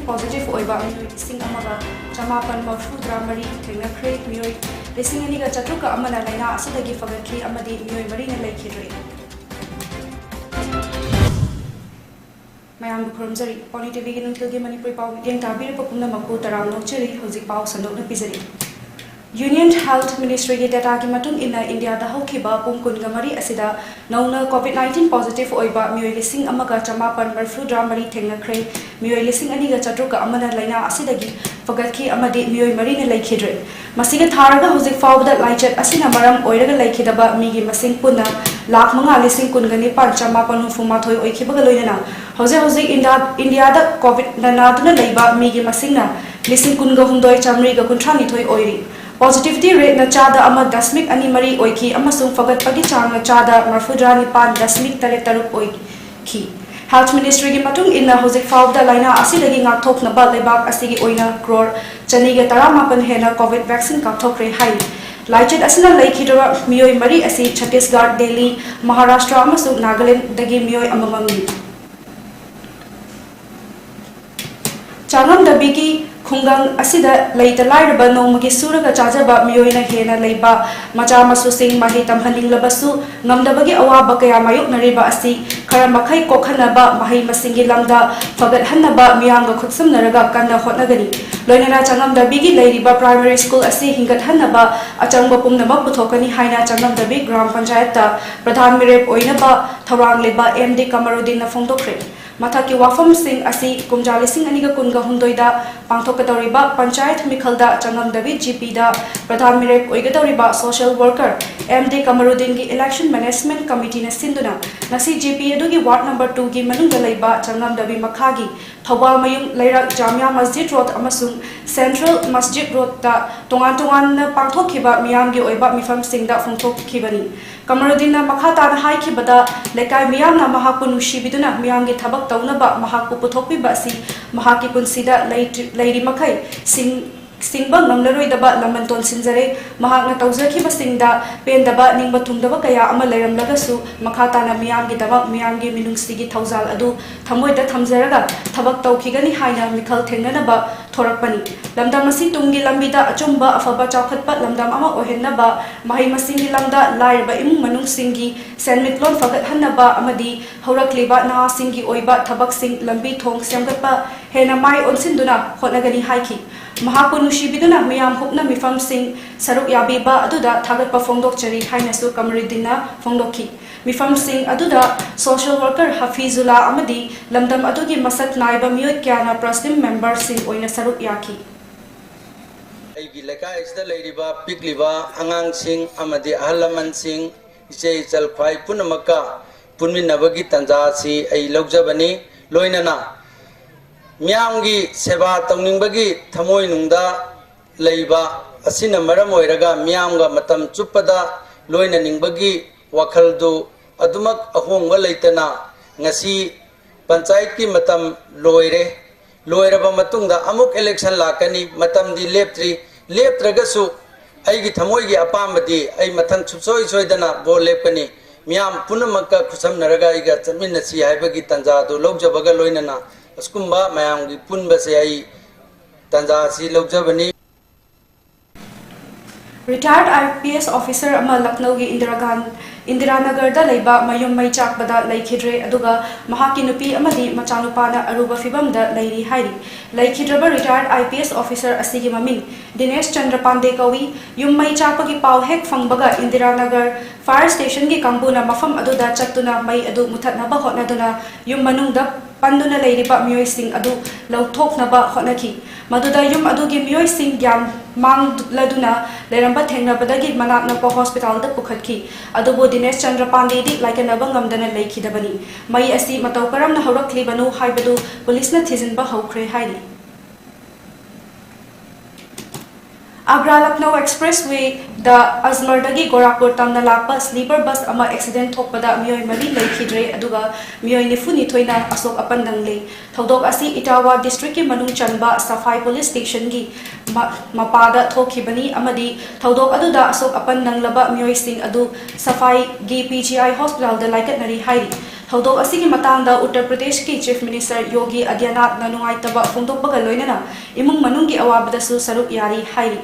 positive oiba mioi lising amaga chamapan mafudra mari thengnakre mioi lising aniga chatruka amana laina asidagi fagakhi amadi mioi mari na laikhidre mayam khurumjari PONYTV gi nungtilgi Manipuri pau yeng tabir pumna maku taram nokcheri hozik pau sandok na pizari Union Health Ministry ki data ki matung ina India da hokiba pumkun gamari asida nauna COVID-19 positive oiba mioi lising amaga chamapan marfudra mari thengnakre mioi lising aniga chatruka amana laina asidagi fagatki amadi mioi mari na laikhidre masiga tharaga hozik fawda laichat asina maram oiraga laikhidaba migi masing punna lakh manga lising kungani pan chamapan hufuma thoi oikhibaga loinana hozik India da COVID na tuna leiba migi masingna lising kunga humdoi chamri ga kunthani thoi oiri Positivity rate na chada ama dasmik ani mari oiki amasung fagat pagi chang na chada marfudra ni pan dasmik tare taruk oiki Health Ministry ki matung inna hozik fawda laina asidagi ngakthok na ba lebak asigi oina crore chaniga taramapan hena COVID vaccine kakthokre hai Laichet asina laikhidra mioi mari asi Chhattisgarh Delhi Maharashtra amasung Nagaland dagi mioi amamami Changam dabigi khungang asida leita lairba nomagi suraga chajaba miyoina hena leiba macha masu sing mahi tamhaning labasu ngamdabagi awaba kaya mayuk nariba asi khara makhai kokhanaba mahi masingi lamda fagat hanaba miyanga khutsam naraga kanna hotnagani loinana changam dabigi leiriba primary school asi hingat hanaba achangba pumnaba puthokani haina changam dabi gram panchayat ta pradhan mirep oinaba thawang leba MD Kamarudin na phongtokre Mathaki wafam sing asi kumjali sing aniga kunga hundoida pangthokadoriba panchayat mikhalda changam davi GP da pradhan mirep oigadoriba social worker MD Kamarudin gi election management committee na sinduna nasi GP adugi ward number 2 gi manungda leiba changam davi makhagi thawal mayung leirak Jamia Masjid Road amasung Central Masjid Road da tongan na pangthokhiba miyam gi oiba mifam sing da phongthokhibani Kamarudin na makhata na haikibada lekai miyam na mahaku nushibiduna miyam gi thabak taunaba mahaku puthokpiba si mahaki punsida leiri makai singba ngamlaroidaba lamanton sinjare mahakna tawjakhiba singda pendaba ningba thungdaba kaya ama leiramlagasu makhata na miyam gi daba miyam gi minungsigi thawjal adu thamoida thamjaraga thabak tawkhigani haina mikhal thengnanaba thorakpani lamdam asi tungi lambida achumba afaba chawkhatpa lamdam ama ohennaba mahai masingi lamda lairba imung manung singi senmitlon fagat hannaba amadi haurakliba na singi oiba thabak sing lambi thong semgatpa hena mai onsinduna hotnagani haiki mahaku nushibiduna miyam hupna mifam sing saruk yabiba aduda thagatpa phongdok chari hainasu Kamarudin phongdokhi mifam sing aduda social worker Hafizullah amadi lamdam adugi masak naiba mioi kyana praslim member sing oina saruk yaki aigi lekai isda leiriba pikliba angang sing amadi ahalaman sing ise chalphai punamaka punminabagi tanja si ai logjabani loinana miyamgi seba tawningbagi thamoi nungda leiba asina maram oiraga miyamga matam chupada loina ningbagi wakhaldu adumak ahongwa leitana ngasi panchayat ki matam loiraba matungda amuk election lakani matam di leptragasu aigi thamoi gi apamadi ai mathang chupsoi soidana bo lepkani miyam punamaka khusam naraga iga chaminasi haibagi tanja du logjabaga loinana askumba mayam gi punba se ai tanja si logjabani Retired IPS officer ama Lucknow gi Indiranagar da leiba mayum mai chakbada laikhidre aduga mahaki nupi amadi machanupa na aruba fibam da leiri hairi laikhidraba retired IPS officer asigi maming Dinesh Chandra Pandey kawi yum mai chakpagi paw hek phangbaga Indiranagar fire station gi kambuna mafam aduda chattuna mai adu muthatnaba hotnaduna yum manungda panduna leiriba mioi sing adu lauthoknaba hotnaki maduda yum adugi mioi sing gyam mang laduna leramba thengnabadagi manakna po hospital da pukhatki adubo Dinesh Chandra Pandey di laikanaba ngamdana leikhidabani mai asi matau karamna haurakhlibanu haibadu police na thizinba haukhre hairi Agra Lucknow Expressway the Azmar dagi Gorakhpur tamna lakpa sleeper bus ama accident thokpada mioi mari leikhidre aduga mioi nifuni thoina asok apandang le thodok asi Itawa district ki manung chanba Safai police station gi mapada thokhibani amadi thodok aduda asok apandang laba mioi sing adu Safai gi PGI hospital da laikat nari hairi ꯊꯧꯗꯣꯛ ꯑꯁꯤꯒꯤ ꯃꯇꯥꯡꯗ ꯎꯠꯇꯔ ꯄ꯭ꯔꯗꯦꯁꯀꯤ chief minister yogi ꯑꯗꯤꯇ꯭ꯌꯅꯥꯊꯅ ꯅꯨꯡꯉꯥꯏꯇꯕ ꯐꯣꯡꯗꯣꯛꯄꯒ ꯂꯣꯏꯅꯅ ꯏꯃꯨꯡ ꯃꯅꯨꯡꯒꯤ ꯑꯋꯥꯕꯗꯁꯨ ꯁꯔꯨꯛ ꯌꯥꯔꯤ ꯍꯥꯏꯔꯤ꯫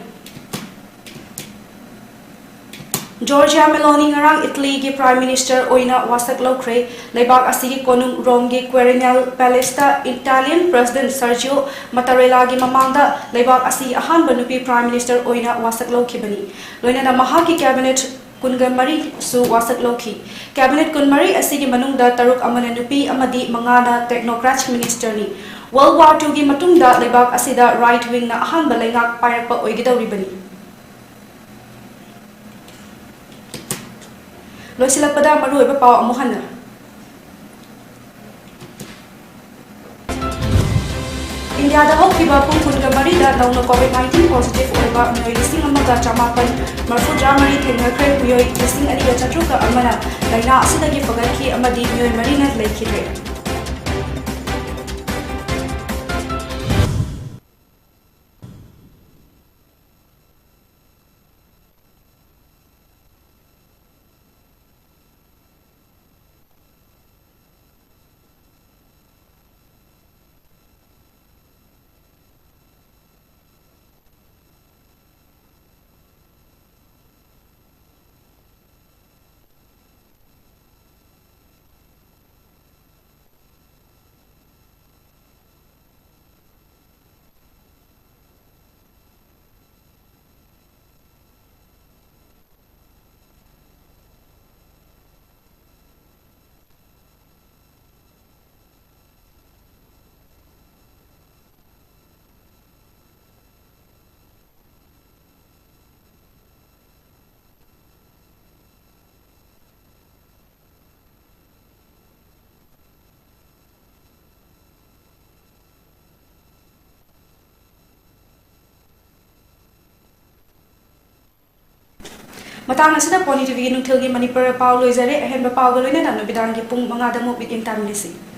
ꯖꯣꯔꯖꯤꯌꯥ ꯃꯦꯂꯣꯅꯤ ngarang Italyꯒꯤ Prime Minister oina wasak lawkhre leibak asigi konung Romegi Quirinal Palace Italian President Sergio Mattarellagi mamangda leibak asigi ahanba nupi Prime Minister oina wasak lawkhibani loinana mahaki cabinet kungamari su wasak lawkhi cabinet kunmari asigi manungda taruk amana nupi amadi mangana technocrat minister ni World War II gi matungda leibak asida right wing na ahanba leingak pairakpa oigidawribani loisilakpada maruoiba paw amu hanna India da hokkiba pung kunga marida nauna COVID-19 positive oiba mioi lising amaga chamapan marfudra mari thengnakre mioi lising aniga chatruka amana laina asidagi fagarki amadi mioi marina leikhitre Matang asida PONYTV nungthilgi Manipur paw loizare ahenba paw galoina namno bidangi pung manga damu bikin tamnisi